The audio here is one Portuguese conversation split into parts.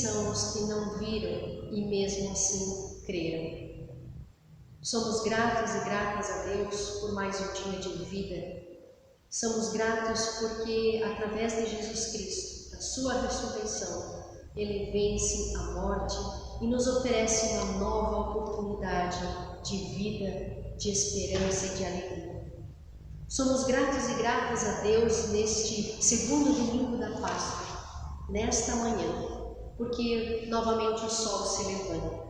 são os que não viram e mesmo assim creram. Somos gratos e gratas a Deus por mais um dia de vida. Somos gratos porque, através de Jesus Cristo, da sua ressurreição, Ele vence a morte e nos oferece uma nova oportunidade de vida, de esperança e de alegria. Somos gratos e gratas a Deus neste segundo domingo da Páscoa, nesta manhã, porque novamente o sol se levanta.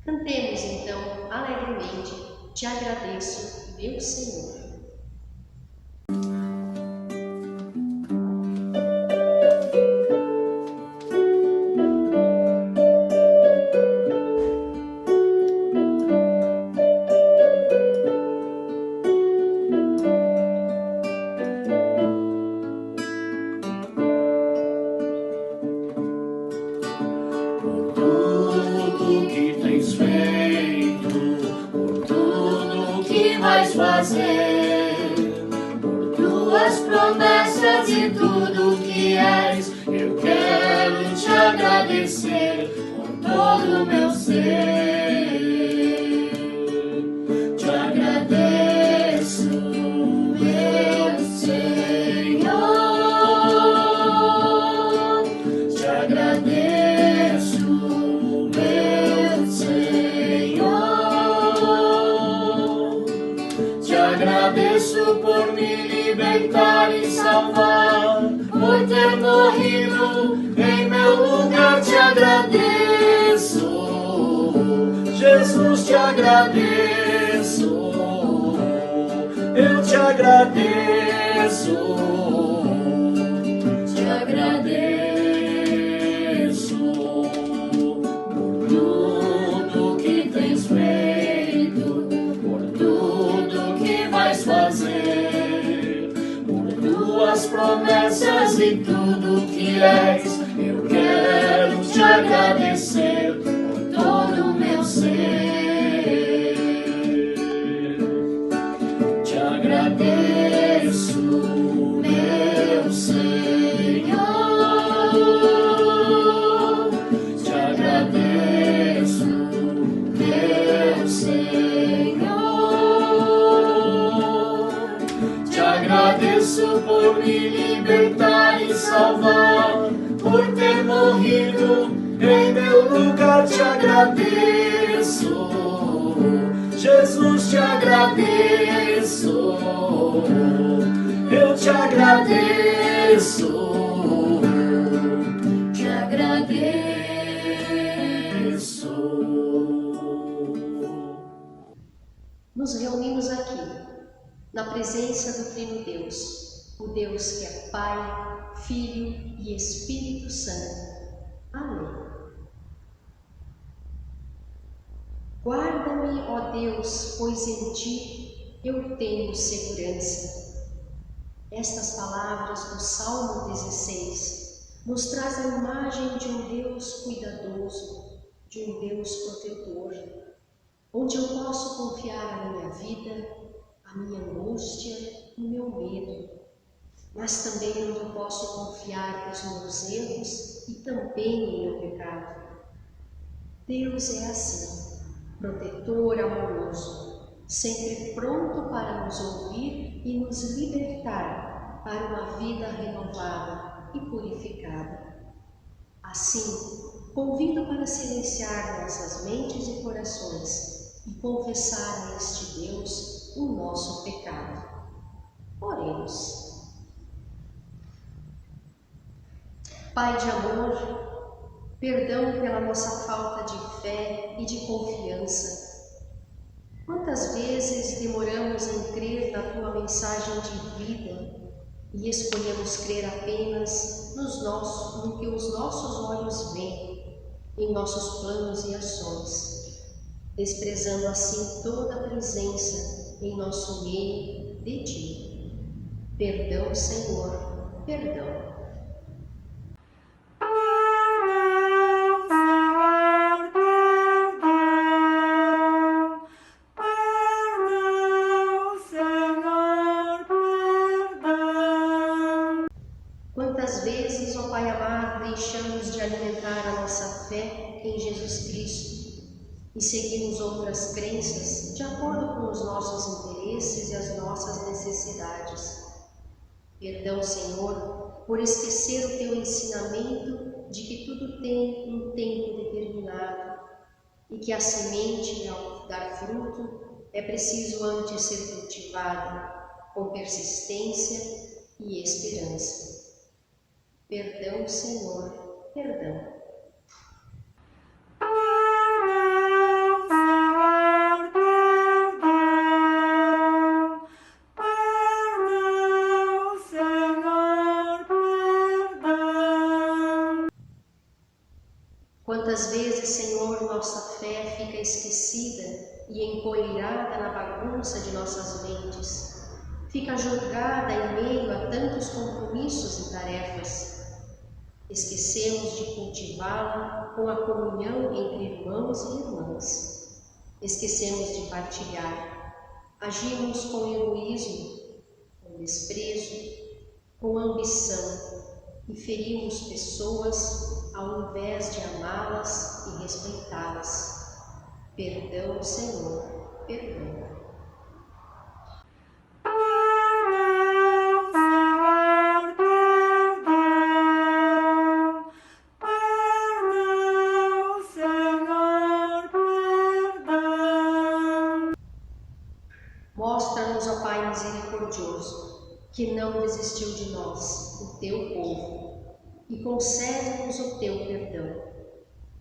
Cantemos então alegremente: Te agradeço, meu Senhor. Por tuas promessas e tudo que és, eu quero te agradecer com todo o meu ser. Te agradeço, meu Senhor, te agradeço, meu Senhor. Agradeço por me libertar e salvar, por ter morrido em meu lugar. Te agradeço, Jesus, te agradeço, eu te agradeço, te agradeço por tudo que tens feito, fazer, por tuas promessas e tudo que és, eu quero te agradecer com todo o meu ser. Te agradeço, meu Senhor, te agradeço, meu Senhor. Agradeço por me libertar e salvar, por ter morrido em meu lugar. Te agradeço, Jesus, te agradeço, eu te agradeço, te agradeço. Nos reunimos aqui na presença do Trino Deus, o Deus que é Pai, Filho e Espírito Santo. Amém. Guarda-me, ó Deus, pois em Ti eu tenho segurança. Estas palavras do Salmo 16 nos trazem a imagem de um Deus cuidadoso, de um Deus protetor, onde eu posso confiar a minha vida, a minha angústia, o meu medo, mas também onde eu posso confiar os meus erros e também o meu pecado. Deus é assim, protetor amoroso, sempre pronto para nos ouvir e nos libertar para uma vida renovada e purificada. Assim, convido para silenciar nossas mentes e corações e confessar a este Deus o nosso pecado. Oremos. Pai de amor, perdão pela nossa falta de fé e de confiança. Quantas vezes demoramos em crer na Tua mensagem de vida e escolhemos crer apenas no que os nossos olhos veem, em nossos planos e ações, desprezando assim toda a presença em nosso meio de Ti. Perdão, Senhor, perdão. Quantas vezes, ó Pai amado, deixamos de alimentar deixar a nossa fé em Jesus Cristo e seguirmos outras crenças de acordo com os nossos interesses e as nossas necessidades. Perdão, Senhor, por esquecer o Teu ensinamento de que tudo tem um tempo determinado e que a semente, ao dar fruto, é preciso antes ser cultivada com persistência e esperança. Perdão, Senhor, perdão. Quantas vezes, Senhor, nossa fé fica esquecida e empoeirada na bagunça de nossas mentes, fica jogada em meio a tantos compromissos e tarefas. Esquecemos de cultivá-la com a comunhão entre irmãos e irmãs. Esquecemos de partilhar. Agimos com egoísmo, com desprezo, com ambição e ferimos pessoas ao invés de amá-las e respeitá-las. Perdão, Senhor, perdão. Mostra-nos, ó Pai misericordioso, que não desistiu de nós, o Teu povo, e concede-nos o Teu perdão.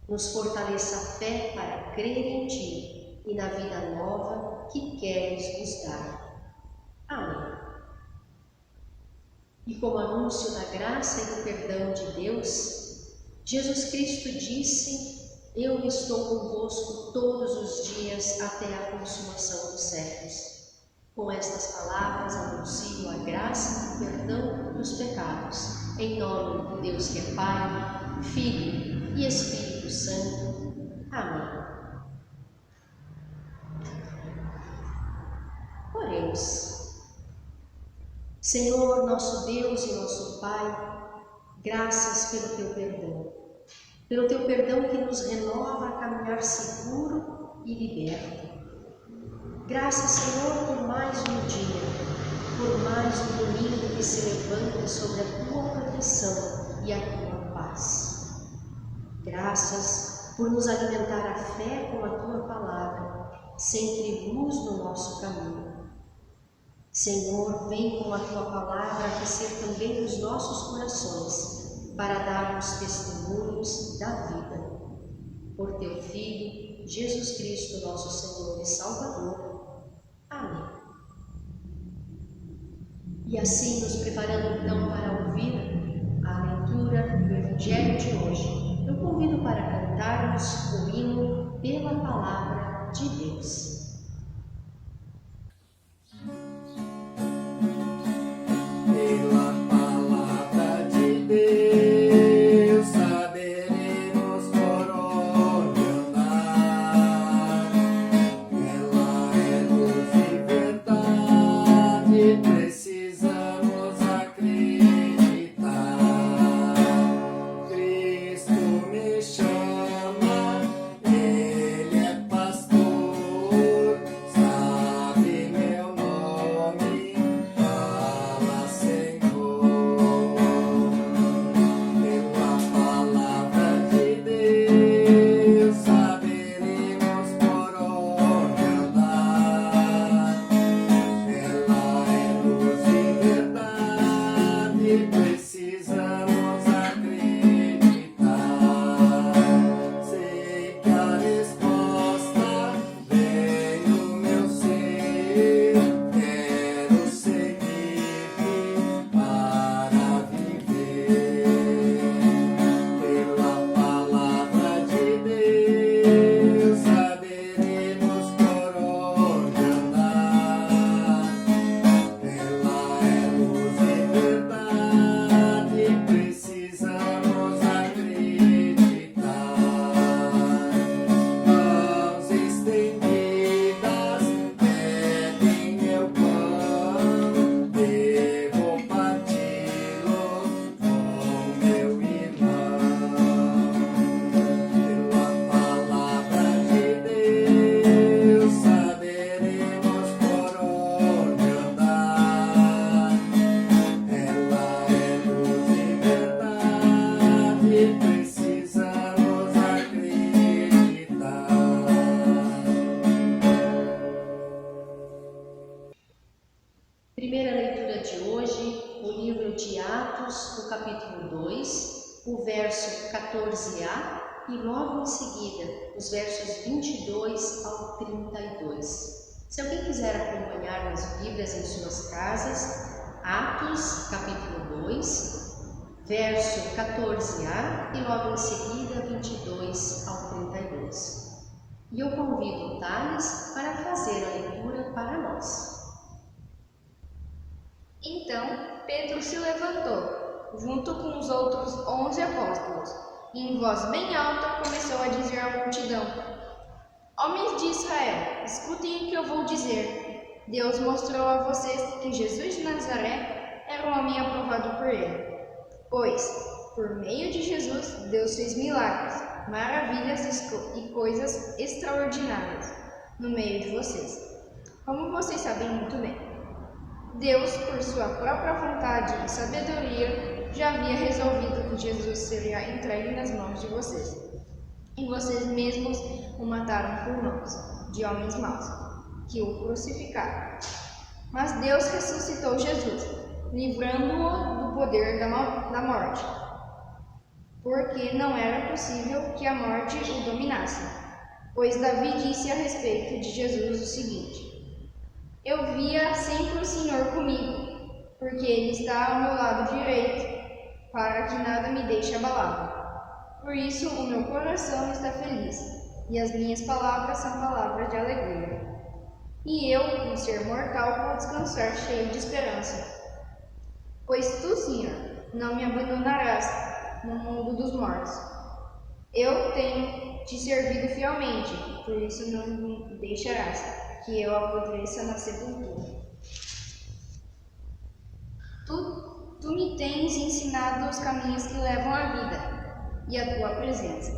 Nos fortaleça a fé para crer em Ti e na vida nova que queres nos dar. Amém. E como anúncio da graça e do perdão de Deus, Jesus Cristo disse: Eu estou convosco todos os dias até a consumação dos séculos. Com estas palavras anuncio a graça e o perdão dos pecados, em nome de Deus que é Pai, Filho e Espírito Santo. Amém. Oremos. Senhor, nosso Deus e nosso Pai, graças pelo Teu perdão que nos renova a caminhar seguro e liberto. Graças, Senhor, por mais um dia, por mais um domingo que se levanta sobre a Tua proteção e a Tua paz. Graças por nos alimentar a fé com a Tua palavra, sempre luz no nosso caminho. Senhor, vem com a Tua palavra aquecer também os nossos corações, para darmos testemunhos da vida. Por Teu Filho, Jesus Cristo, nosso Senhor e Salvador. Amém. E assim, nos preparando então para ouvir a leitura do Evangelho de hoje, eu convido para cantarmos o hino Pela Palavra de Deus. Ele é pastor. 14a e logo em seguida os versos 22 ao 32. Se alguém quiser acompanhar nas Bíblias em suas casas, Atos, capítulo 2, verso 14a e logo em seguida 22 ao 32. E eu convido o Thales para fazer a leitura para nós. Então Pedro se levantou, junto com os outros 11 apóstolos, e em voz bem alta começou a dizer à multidão: Homens de Israel, escutem o que eu vou dizer. Deus mostrou a vocês que Jesus de Nazaré era um homem aprovado por ele. Pois, por meio de Jesus, Deus fez milagres, maravilhas e coisas extraordinárias no meio de vocês. Como vocês sabem muito bem, Deus, por sua própria vontade e sabedoria, já havia resolvido que Jesus seria entregue nas mãos de vocês. E vocês mesmos o mataram por mãos de homens maus, que o crucificaram. Mas Deus ressuscitou Jesus, livrando-o do poder da morte, porque não era possível que a morte o dominasse. Pois Davi disse a respeito de Jesus o seguinte: Eu via sempre o Senhor comigo, porque Ele está ao meu lado direito, para que nada me deixe abalado. Por isso o meu coração está feliz, e as minhas palavras são palavras de alegria. E eu, um ser mortal, vou descansar cheio de esperança. Pois tu, Senhor, não me abandonarás no mundo dos mortos. Eu tenho te servido fielmente, por isso não me deixarás que eu apodreça na sepultura. Tu me tens ensinado os caminhos que levam à vida, e a tua presença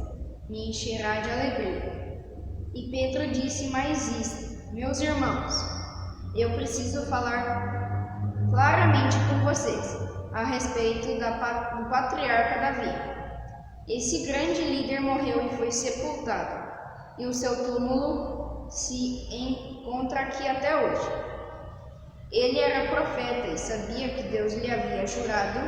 me encherá de alegria. E Pedro disse mais isto: Meus irmãos, eu preciso falar claramente com vocês a respeito do patriarca Davi. Esse grande líder morreu e foi sepultado, e o seu túmulo se encontra aqui até hoje. Ele era profeta e sabia que Deus lhe havia jurado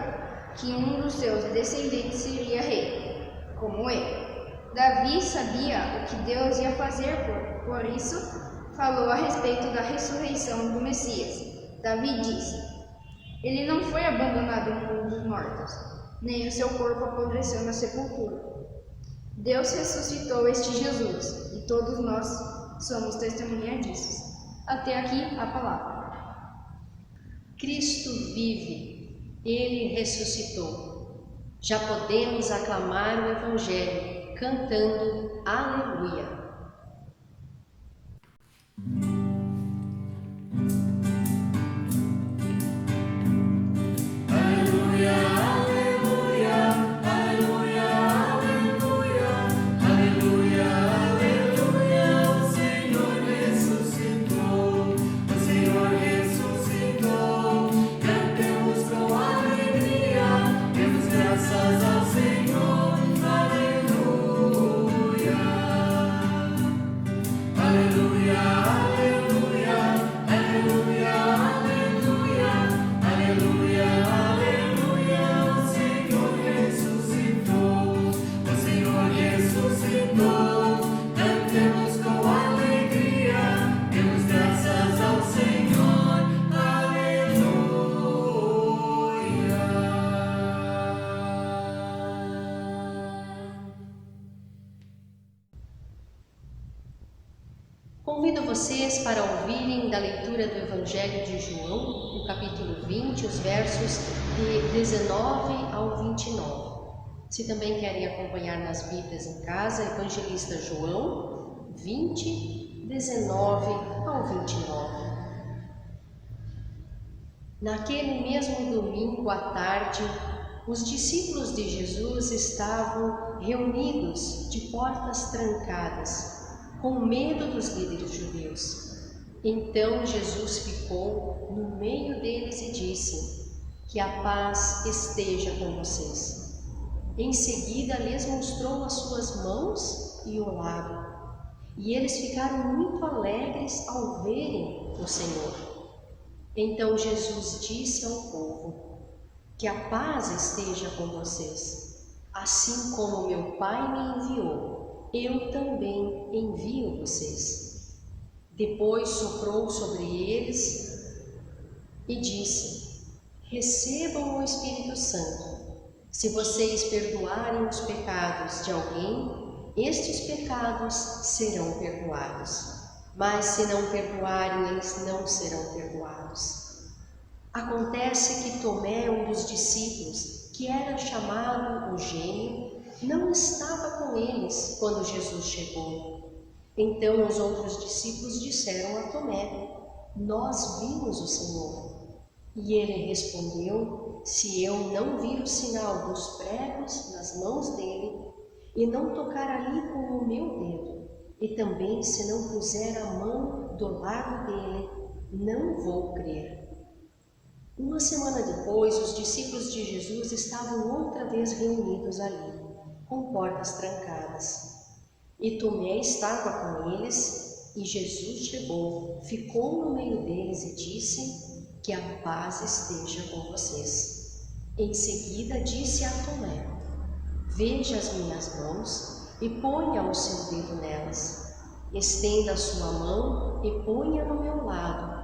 que um dos seus descendentes seria rei, como ele. Davi sabia o que Deus ia fazer, por isso falou a respeito da ressurreição do Messias. Davi disse: Ele não foi abandonado no mundo dos mortos, nem o seu corpo apodreceu na sepultura. Deus ressuscitou este Jesus, e todos nós somos testemunha disso. Até aqui a palavra. Cristo vive, Ele ressuscitou. Já podemos aclamar o Evangelho, cantando Aleluia. Convido vocês para ouvirem da leitura do Evangelho de João, no capítulo 20, os versos de 19 ao 29. Se também querem acompanhar nas Bíblias em casa, Evangelista João 20, 19 ao 29. Naquele mesmo domingo à tarde, os discípulos de Jesus estavam reunidos de portas trancadas, com medo dos líderes judeus. Então Jesus ficou no meio deles e disse: Que a paz esteja com vocês. Em seguida lhes mostrou as suas mãos e o lado, e eles ficaram muito alegres ao verem o Senhor. Então Jesus disse ao povo: Que a paz esteja com vocês. Assim como meu Pai me enviou, eu também envio vocês. Depois soprou sobre eles e disse: recebam o Espírito Santo. Se vocês perdoarem os pecados de alguém, estes pecados serão perdoados. Mas se não perdoarem, eles não serão perdoados. Acontece que Tomé, um dos discípulos, que era chamado o Gêmeo, não estava com eles quando Jesus chegou. Então os outros discípulos disseram a Tomé: nós vimos o Senhor. E ele respondeu: se eu não vir o sinal dos pregos nas mãos dele, e não tocar ali com o meu dedo, e também se não puser a mão do lado dele, não vou crer. Uma semana depois, os discípulos de Jesus estavam outra vez reunidos ali, com portas trancadas. E Tomé estava com eles, e Jesus chegou, ficou no meio deles e disse: que a paz esteja com vocês. Em seguida disse a Tomé: veja as minhas mãos e ponha o seu dedo nelas. Estenda a sua mão e ponha no meu lado.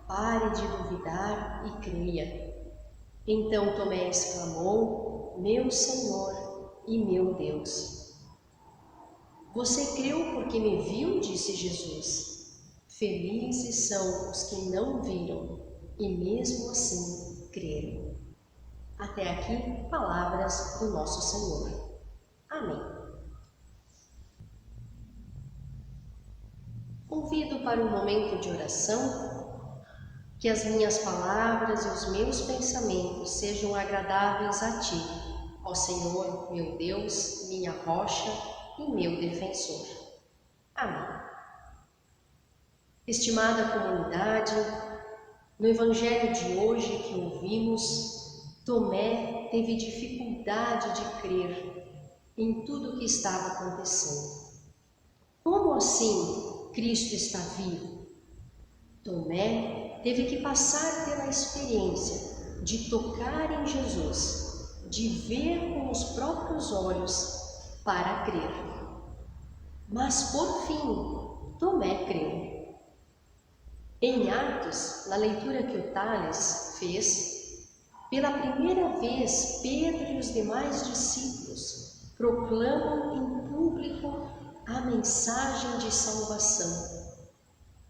Pare de duvidar e creia. Então Tomé exclamou: meu Senhor e meu Deus. Você creu porque me viu? Disse Jesus. Felizes são os que não viram e mesmo assim creram. Até aqui, palavras do nosso Senhor. Amém. Convido para um momento de oração, que as minhas palavras e os meus pensamentos sejam agradáveis a Ti, ó Senhor, meu Deus, minha rocha e meu defensor. Amém. Estimada comunidade, no Evangelho de hoje que ouvimos, Tomé teve dificuldade de crer em tudo o que estava acontecendo. Como assim Cristo está vivo? Tomé teve que passar pela experiência de tocar em Jesus, de ver com os próprios olhos para crer. Mas por fim, Tomé creu. Em Atos, na leitura que o Tales fez, pela primeira vez Pedro e os demais discípulos proclamam em público a mensagem de salvação,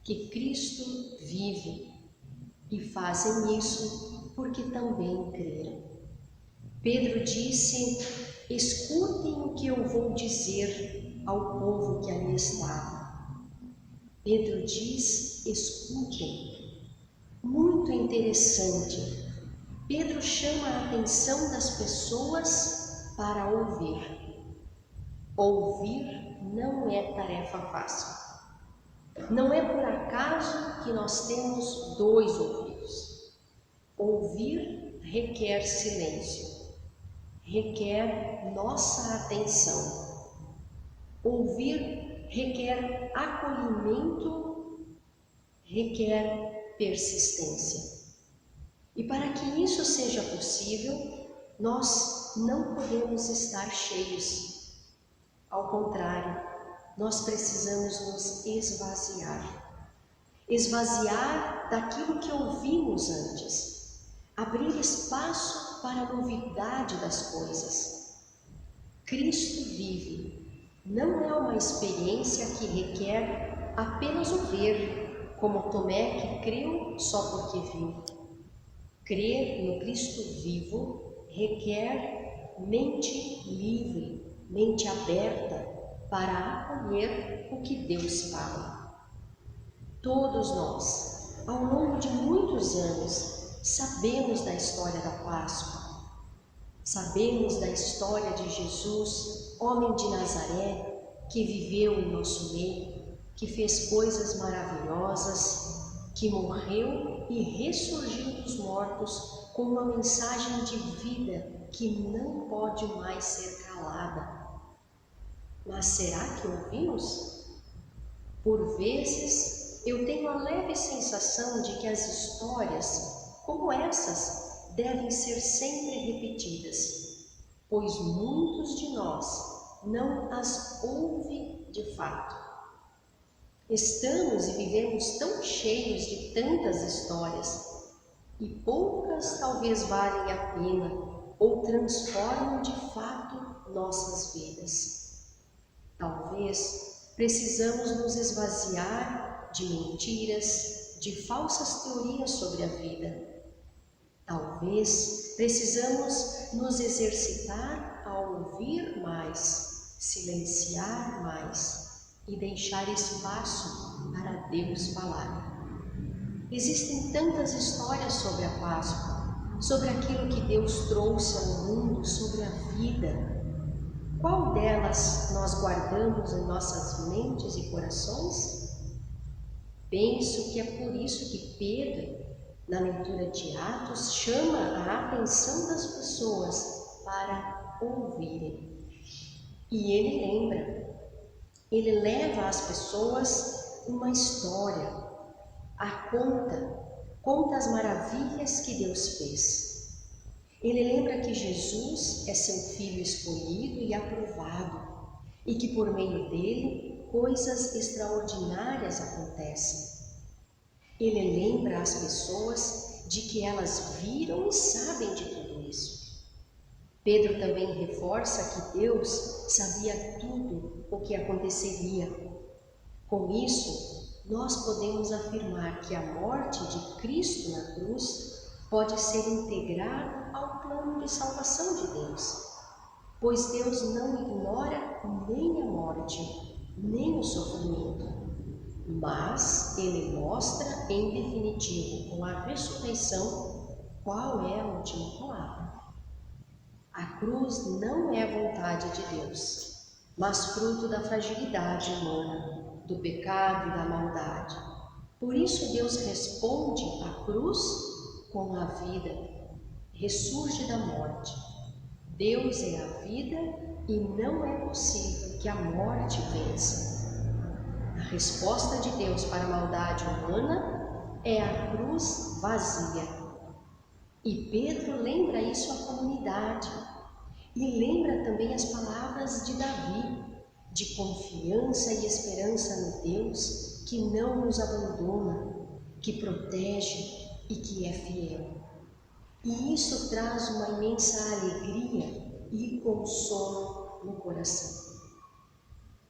que Cristo vive, e fazem isso porque também creram. Pedro disse: escutem o que eu vou dizer ao povo que ali estava. Pedro diz: escutem. Muito interessante. Pedro chama a atenção das pessoas para ouvir. Ouvir não é tarefa fácil. Não é por acaso que nós temos 2 ouvidos. Ouvir requer silêncio, requer nossa atenção. Ouvir requer acolhimento, requer persistência. E para que isso seja possível, nós não podemos estar cheios. Ao contrário, nós precisamos nos esvaziar. Esvaziar daquilo que ouvimos antes. Abrir espaço para a novidade das coisas. Cristo vive. Não é uma experiência que requer apenas o ver, como Tomé que creu só porque viu. Crer no Cristo vivo requer mente livre, mente aberta para acolher o que Deus fala. Todos nós, ao longo de muitos anos, sabemos da história da Páscoa. Sabemos da história de Jesus, homem de Nazaré, que viveu em nosso meio, que fez coisas maravilhosas, que morreu e ressurgiu dos mortos com uma mensagem de vida que não pode mais ser calada. Mas será que ouvimos? Por vezes, eu tenho a leve sensação de que as histórias, como essas, devem ser sempre repetidas. pois muitos de nós não as ouvem de fato. Estamos e vivemos tão cheios de tantas histórias, e poucas talvez valem a pena ou transformam de fato nossas vidas. Talvez precisamos nos esvaziar de mentiras, de falsas teorias sobre a vida. Talvez precisamos nos exercitar a ouvir mais, silenciar mais e deixar espaço para Deus falar. Existem tantas histórias sobre a Páscoa, sobre aquilo que Deus trouxe ao mundo, sobre a vida. Qual delas nós guardamos em nossas mentes e corações? Penso que é por isso que Pedro, na leitura de Atos, chama a atenção das pessoas para ouvirem. E ele leva às pessoas uma história, conta as maravilhas que Deus fez. Ele lembra que Jesus é seu Filho escolhido e aprovado, e que por meio dele coisas extraordinárias acontecem. Ele lembra as pessoas de que elas viram e sabem de tudo isso. Pedro também reforça que Deus sabia tudo o que aconteceria. Com isso, nós podemos afirmar que a morte de Cristo na cruz pode ser integrada ao plano de salvação de Deus, pois Deus não ignora nem a morte, nem o sofrimento. Mas Ele mostra, em definitivo, com a ressurreição, qual é a última palavra. A cruz não é vontade de Deus, mas fruto da fragilidade humana, do pecado e da maldade. Por isso Deus responde à cruz com a vida, ressurge da morte. Deus é a vida e não é possível que a morte vença. A resposta de Deus para a maldade humana é a cruz vazia. E Pedro lembra isso à comunidade e lembra também as palavras de Davi, de confiança e esperança no Deus que não nos abandona, que protege e que é fiel. E isso traz uma imensa alegria e consolo no coração.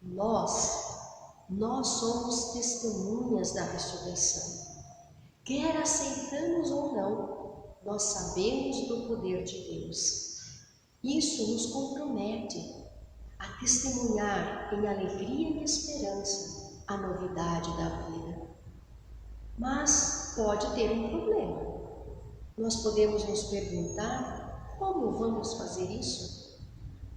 Nós somos testemunhas da ressurreição. Quer aceitamos ou não, nós sabemos do poder de Deus. Isso nos compromete a testemunhar em alegria e esperança a novidade da vida. Mas pode ter um problema. Nós podemos nos perguntar como vamos fazer isso?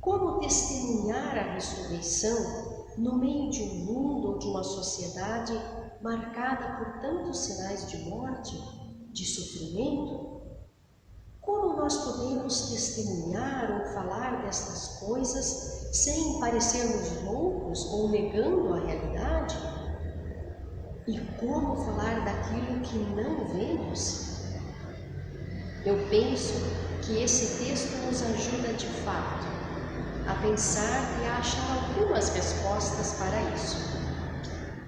Como testemunhar a ressurreição no meio de um mundo ou de uma sociedade marcada por tantos sinais de morte, de sofrimento? Como nós podemos testemunhar ou falar destas coisas sem parecermos loucos ou negando a realidade? E como falar daquilo que não vemos? Eu penso que esse texto nos ajuda de fato a pensar e a achar algumas respostas para isso.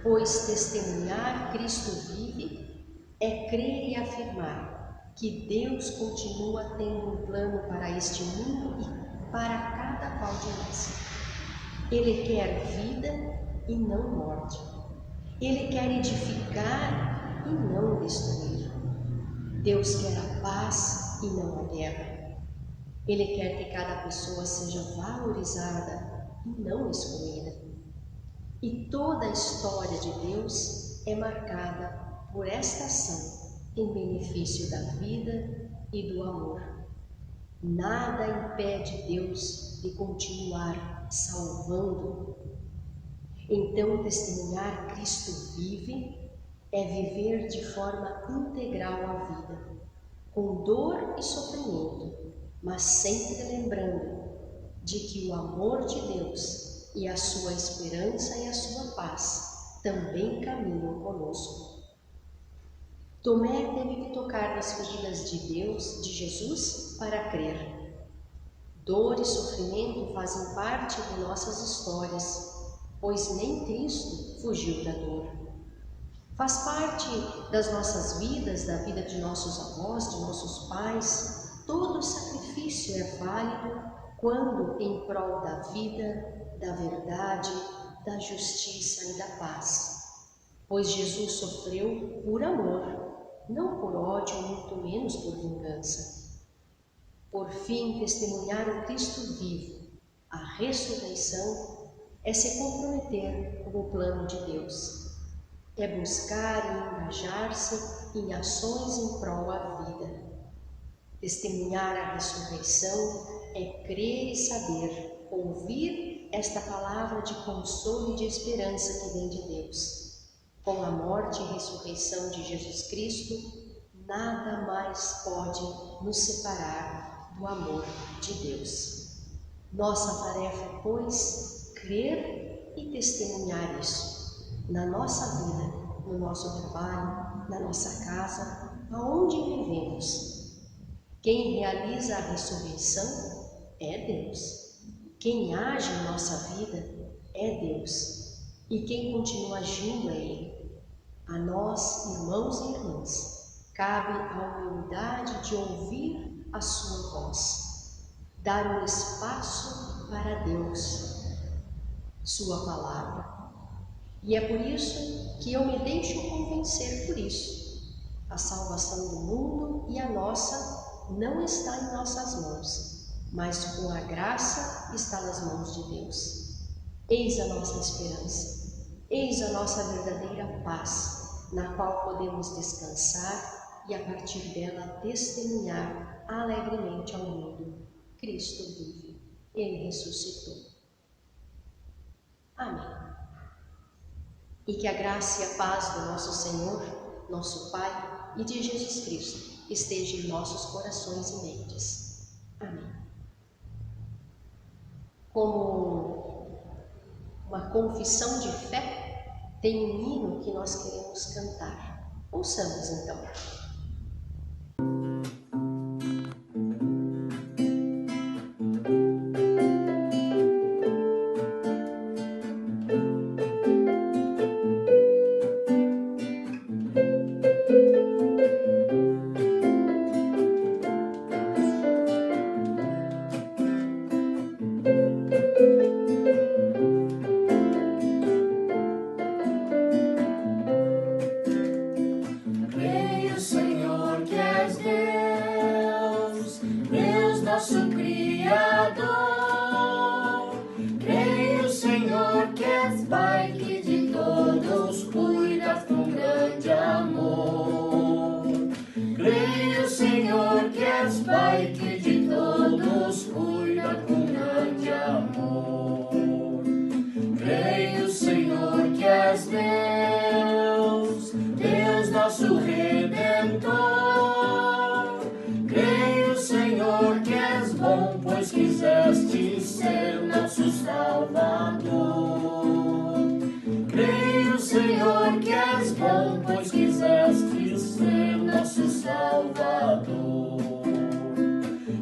Pois testemunhar Cristo vive é crer e afirmar que Deus continua tendo um plano para este mundo e para cada qual de nós. Ele quer vida e não morte. Ele quer edificar e não destruir. Deus quer a paz e não a guerra. Ele quer que cada pessoa seja valorizada e não excluída. E toda a história de Deus é marcada por esta ação em benefício da vida e do amor. Nada impede Deus de continuar salvando. Então, testemunhar Cristo vive é viver de forma integral a vida, com dor e sofrimento, mas sempre lembrando de que o amor de Deus e a sua esperança e a sua paz também caminham conosco. Tomé teve que tocar nas feridas de Deus, de Jesus, para crer. Dor e sofrimento fazem parte de nossas histórias, pois nem Cristo fugiu da dor. Faz parte das nossas vidas, da vida de nossos avós, de nossos pais. Todo sacrifício é válido quando em prol da vida, da verdade, da justiça e da paz. Pois Jesus sofreu por amor, não por ódio, muito menos por vingança. Por fim, testemunhar o Cristo vivo, a ressurreição, é se comprometer com o plano de Deus. É buscar e engajar-se em ações em prol da vida. Testemunhar a ressurreição é crer e saber, ouvir esta palavra de consolo e de esperança que vem de Deus. Com a morte e ressurreição de Jesus Cristo, nada mais pode nos separar do amor de Deus. Nossa tarefa, pois, crer e testemunhar isso na nossa vida, no nosso trabalho, na nossa casa, aonde vivemos. Quem realiza a ressurreição é Deus. Quem age em nossa vida é Deus. E quem continua agindo é Ele. A nós, irmãos e irmãs, cabe a humildade de ouvir a sua voz, dar um espaço para Deus, sua palavra. E é por isso que eu me deixo convencer por isso. A salvação do mundo e a nossa não está em nossas mãos, mas com a graça está nas mãos de Deus. Eis a nossa esperança, eis a nossa verdadeira paz, na qual podemos descansar e a partir dela testemunhar alegremente ao mundo. Cristo vive, Ele ressuscitou. Amém. E que a graça e a paz do nosso Senhor, nosso Pai e de Jesus Cristo esteja em nossos corações e mentes. Amém. Como uma confissão de fé, tem um hino que nós queremos cantar. Ouçamos então. Nosso Criador, creio, Senhor, que és Pai, que de todos cuidas com grande amor. Creio, Senhor, que és Pai, que de todos cuida com grande amor. Creio, Senhor, que és Deus, Deus nosso Redentor. Senhor, que és bom, pois quiseste ser nosso Salvador. Creio, Senhor, que és bom, pois quiseste ser nosso Salvador.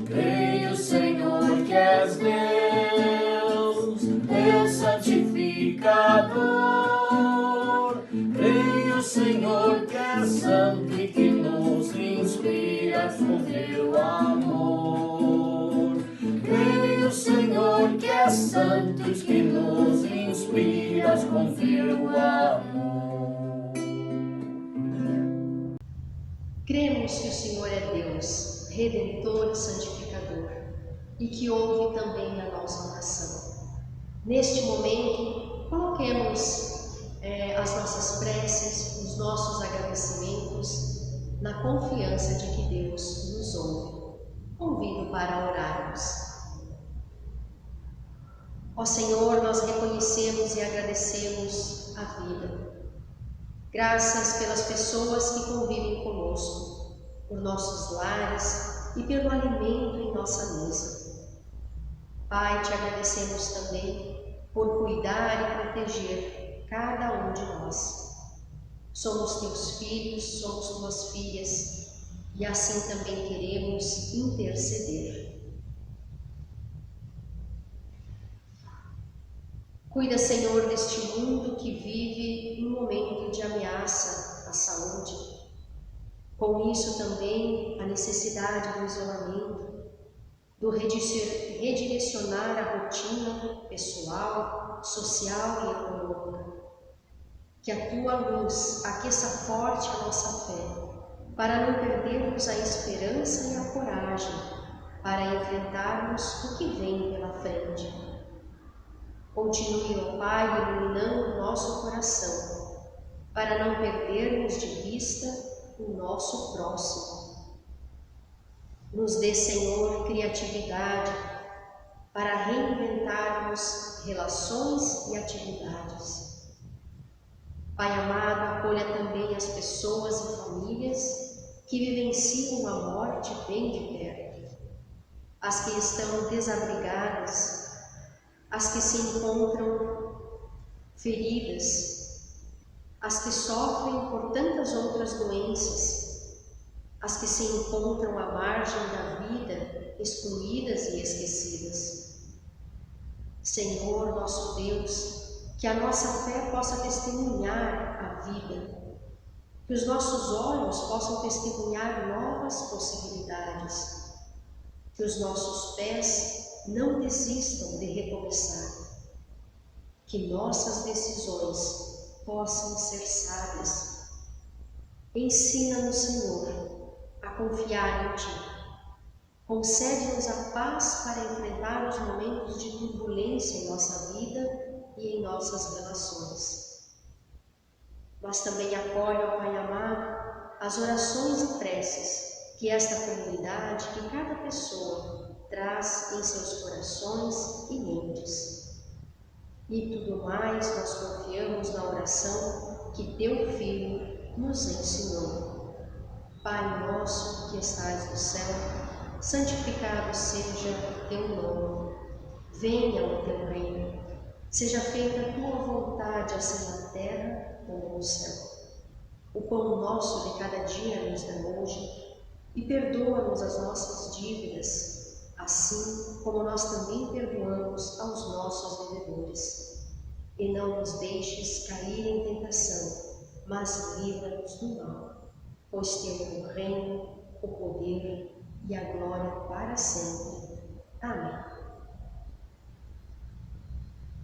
Creio, Senhor, que és Deus, Deus santificador. Creio, Senhor, que és santo e que nos inspiras com teu amor. Creio, Senhor, que és santo e que nos inspiras com teu amor. Cremos que o Senhor é Deus, Redentor e Santificador, e que ouve também a nossa oração. Neste momento, coloquemos as nossas preces, os nossos agradecimentos, na confiança de que Deus nos ouve. Convido para orarmos. Ó Senhor, nós reconhecemos e agradecemos a vida. Graças pelas pessoas que convivem conosco, por nossos lares e pelo alimento em nossa mesa. Pai, te agradecemos também por cuidar e proteger cada um de nós. Somos teus filhos, somos tuas filhas, e assim também queremos interceder. Cuida, Senhor, deste mundo que vive um momento de ameaça à saúde. Com isso também a necessidade do isolamento, do redirecionar a rotina pessoal, social e econômica. Que a Tua luz aqueça forte a nossa fé, para não perdermos a esperança e a coragem para enfrentarmos o que vem pela frente. Continue, ó Pai, iluminando o nosso coração, para não perdermos de vista o nosso próximo. Nos dê, Senhor, criatividade para reinventarmos relações e atividades. Pai amado, acolha também as pessoas e famílias que vivenciam a morte bem de perto, as que estão desabrigadas, as que se encontram feridas, as que sofrem por tantas outras doenças, as que se encontram à margem da vida, excluídas e esquecidas. Senhor, nosso Deus, que a nossa fé possa testemunhar a vida, que os nossos olhos possam testemunhar novas possibilidades, que os nossos pés não desistam de recomeçar, que nossas decisões possam ser sábias. Ensina-nos, Senhor, a confiar em Ti. Concede-nos a paz para enfrentar os momentos de turbulência em nossa vida e em nossas relações. Mas também acolhe, ó Pai amado, as orações e preces que esta comunidade, que cada pessoa traz em seus corações e mentes. E tudo mais nós confiamos na oração que Teu Filho nos ensinou. Pai nosso que estais no céu, santificado seja Teu nome. Venha o Teu reino. Seja feita a Tua vontade, assim na terra como no céu. O pão nosso de cada dia nos dá hoje, e perdoa-nos as nossas dívidas, assim como nós também perdoamos aos nossos devedores. E não nos deixes cair em tentação, mas livra-nos do mal, pois Teu o reino, o poder e a glória para sempre. Amém.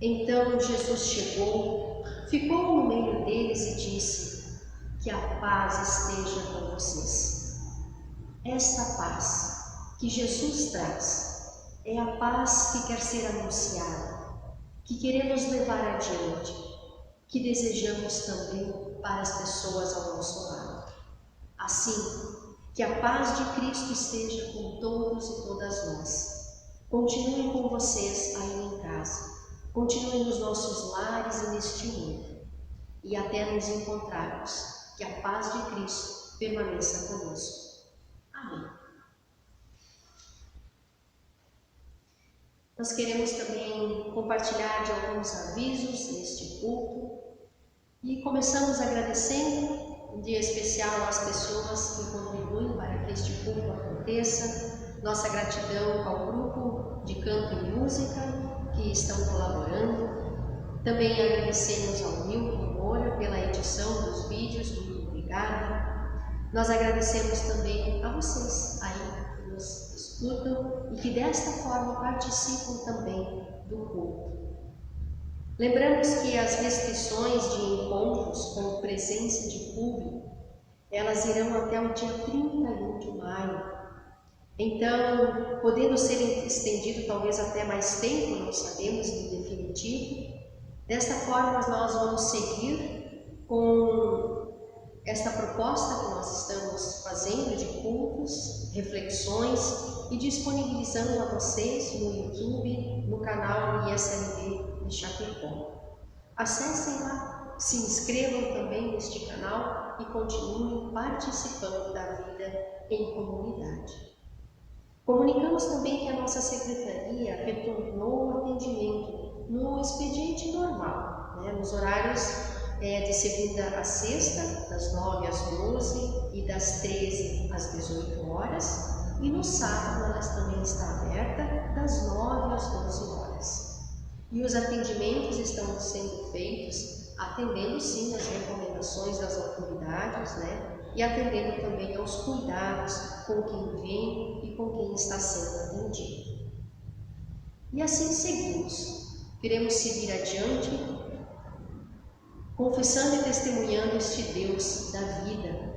Então Jesus chegou, ficou no meio deles e disse: que a paz esteja com vocês. Esta paz que Jesus traz é a paz que quer ser anunciada, que queremos levar adiante, que desejamos também para as pessoas ao nosso lado. Assim, que a paz de Cristo esteja com todos e todas nós. Continue com vocês aí em casa. Continue nos nossos lares e neste mundo, e até nos encontrarmos, que a paz de Cristo permaneça conosco. Amém. Nós queremos também compartilhar de alguns avisos neste culto, e começamos agradecendo em dia especial às pessoas que contribuem para que este culto aconteça. Nossa gratidão ao grupo de canto e música que estão colaborando. Também agradecemos ao Milton Moura pela edição dos vídeos, muito obrigada. Nós agradecemos também a vocês aí que nos escutam e que desta forma participam também do culto. Lembramos que as restrições de encontros com presença de público, elas irão até o dia 31 de maio. Então, podendo ser estendido talvez até mais tempo, não sabemos em definitivo. Desta forma, nós vamos seguir com esta proposta que nós estamos fazendo de cultos, reflexões e disponibilizando a vocês no YouTube, no canal ISLB de Chapecó. Acessem lá, se inscrevam também neste canal e continuem participando da vida em comunidade. Comunicamos também que a nossa secretaria retornou o atendimento no expediente normal, nos horários de segunda a sexta, das 9 às 12 e das 13 às 18 horas, e no sábado ela também está aberta das 9 às 12 horas. E os atendimentos estão sendo feitos, atendendo sim as recomendações das autoridades, né? E atendendo também aos cuidados com quem vem e com quem está sendo atendido. E assim seguimos. Queremos seguir adiante, confessando e testemunhando este Deus da vida.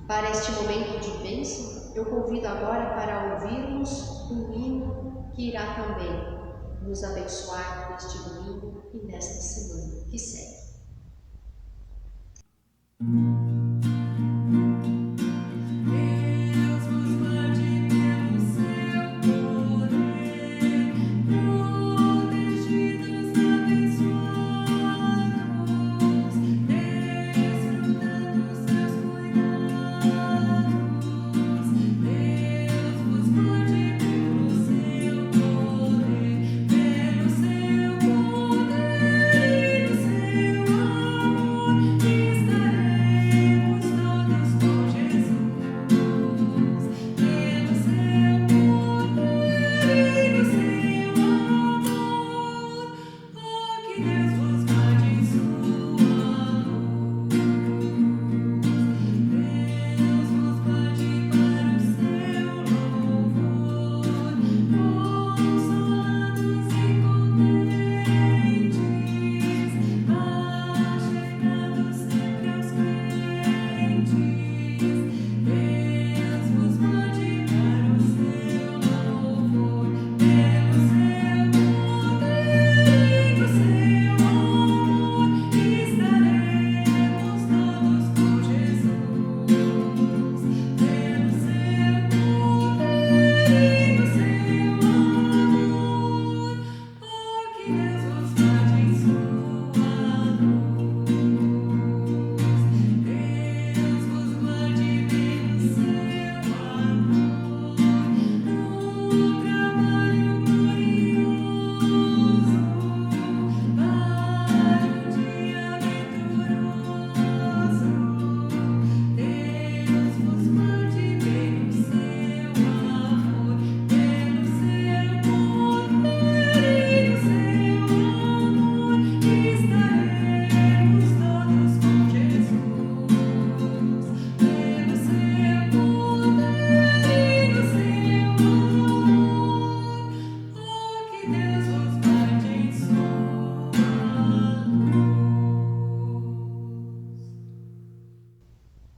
Para este momento de bênção, eu convido agora para ouvirmos um hino que irá também nos abençoar neste domingo e nesta semana que segue.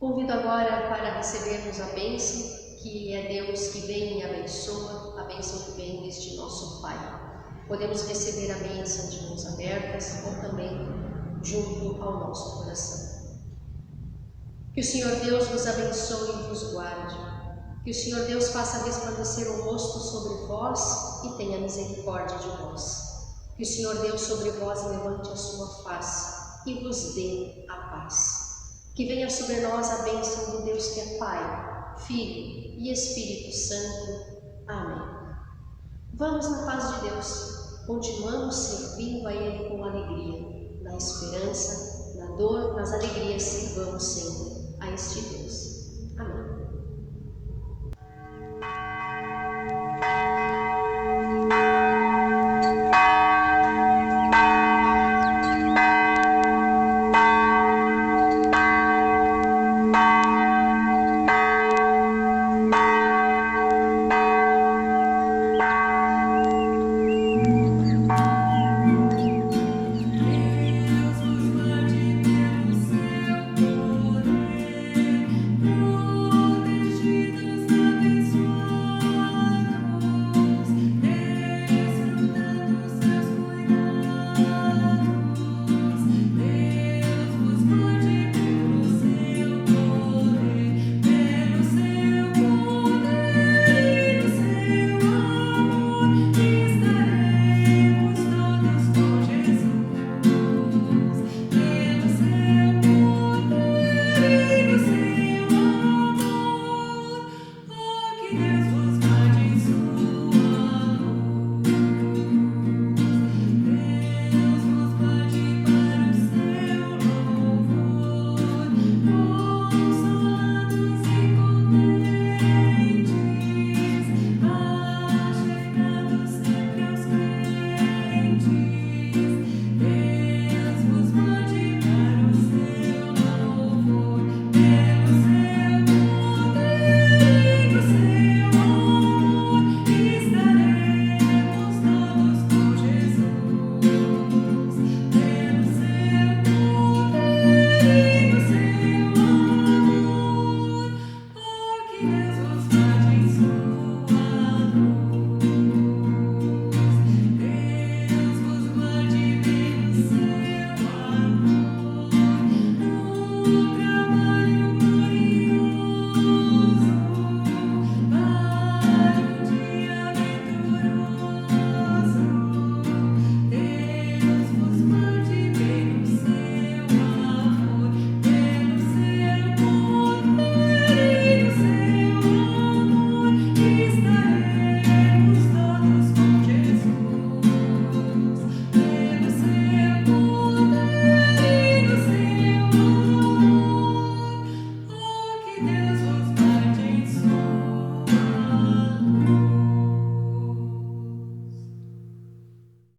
Convido agora para recebermos a bênção, que é Deus que vem e abençoa, a bênção que vem deste nosso Pai. Podemos receber a bênção de mãos abertas ou também junto ao nosso coração. Que o Senhor Deus vos abençoe e vos guarde. Que o Senhor Deus faça resplandecer o rosto sobre vós e tenha misericórdia de vós. Que o Senhor Deus sobre vós levante a sua face e vos dê a paz. Que venha sobre nós a bênção do Deus que é Pai, Filho e Espírito Santo. Amém. Vamos na paz de Deus, continuamos servindo a Ele com alegria, na esperança, na dor, nas alegrias, sirvamos sempre a este Deus. Amém.